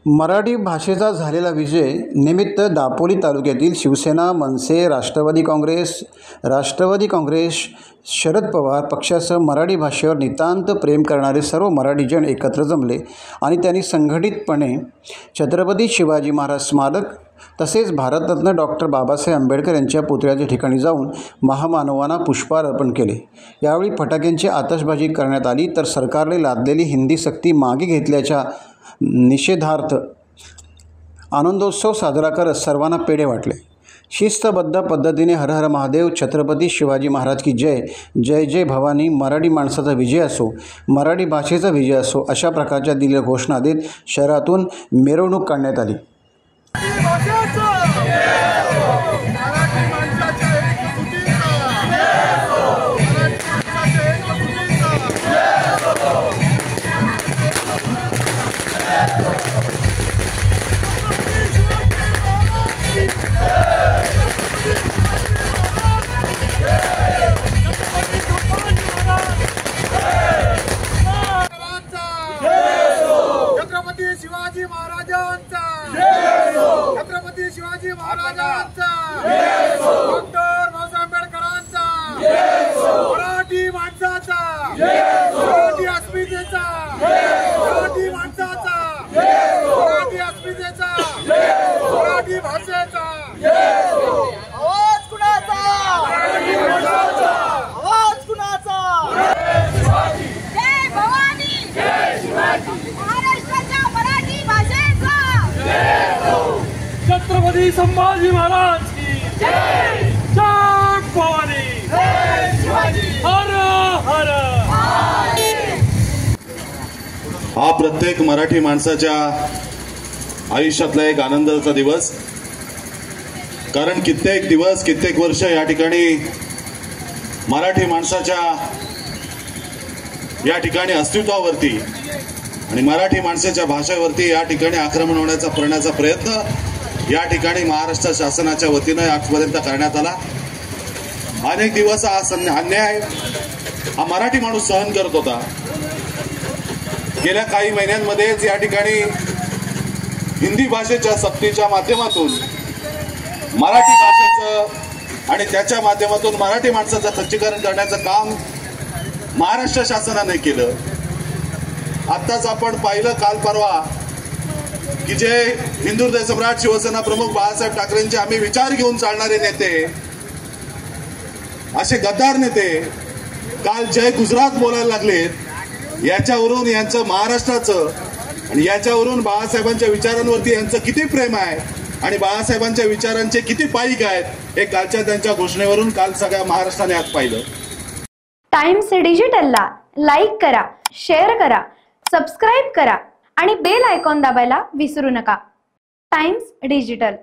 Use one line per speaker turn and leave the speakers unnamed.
मराठी भाषेचा झालेला विजय निमित्त दापोली तालुक्यातील शिवसेना, मनसे, राष्ट्रवादी काँग्रेस, शरद पवार पक्षासह मराठी भाषेवर नितांत प्रेम करणारे सर्व मराठीजन एकत्र जमले आणि त्यांनी संघटितपणे छत्रपती शिवाजी महाराज स्मारक तसेच भारतरत्न डॉक्टर बाबासाहेब आंबेडकर यांच्या पुतळ्याच्या ठिकाणी जाऊन महामानवांना पुष्पहार अर्पण केले। यावेळी फटाक्यांची आतषबाजी करण्यात आली तर सरकारने लादलेली हिंदी सक्ती मागे घेतल्याच्या निषेधार्थ आनंदोत्सव साजरा करत सर्वांना पेढे वाटले। शिस्तबद्ध पद्धतीने हर हर महादेव, छत्रपती शिवाजी महाराज की जय, जय जय भवानी, मराठी माणसाचा विजय असो, मराठी भाषेचा विजय असो अशा प्रकारच्या दिलेल्या घोषणा देत शहरातून मिरवणूक काढण्यात आली।
छत्रपती शिवाजी महाराजांचा, छत्रपती शिवाजी महाराजांचा, डॉक्टर बाबासाहेब आंबेडकरांचा, मराठी माणसाचा, मराठी अस्मितेचा, मराठी माणसाचा, मराठी अस्मितेचा, मराठी भाषेचा आवाज कुणाचा, आवाज कुणाचा।
जय भवानी, जय शिवाजी, महाराष्ट्राच्या मराठी भाषेचा जय हो।
छत्रपती संभाजी महाराज की जय, जय भवानी,
जय शिवाजी,
हर हर।
हा प्रत्येक मराठी माणसाच्या आयुष्यातला एक आनंदाचा दिवस, कारण कित्येक दिवस कित्येक वर्ष या ठिकाणी मराठी माणसाच्या या ठिकाणी अस्तित्वावरती आणि मराठी माणसाच्या भाषेवरती या ठिकाणी आक्रमण होण्याचा प्रयत्न या ठिकाणी महाराष्ट्र शासनाच्या वतीने आजपर्यंत करण्यात आला। अनेक दिवस हा अन्याय हा मराठी माणूस सहन करत होता। गेल्या काही महिन्यांमध्येच या ठिकाणी हिंदी भाषेच्या सक्तीच्या माध्यमातून मराठी भाषेचं आणि त्याच्या माध्यमातून मराठी माणसाचं खच्चीकरण करण्याचं काम महाराष्ट्र शासनाने केलं। आत्ताच आपण पाहिलं काल परवा की जे हिंदू हृदय सम्राट शिवसेना प्रमुख बाळासाहेब ठाकरेंचे आम्ही विचार घेऊन चालणारे नेते, असे गद्दार नेते काल जय गुजरात बोलायला लागलेत। याच्यावरून यांचं महाराष्ट्राचं आणि याच्यावरून बाळासाहेबांच्या विचारांवरती यांचं किती प्रेम आहे आणि बाळासाहेबांच्या विचारांचे किती पाईक आहेत हे कालच्या त्यांच्या घोषणेवरून काल सगळ्या महाराष्ट्राने आज पाहिलं।
टाइम्स डिजिटलला लाईक करा, शेअर करा, सबस्क्राईब करा आणि बेल आयकॉन दाबायला विसरू नका। Times digital.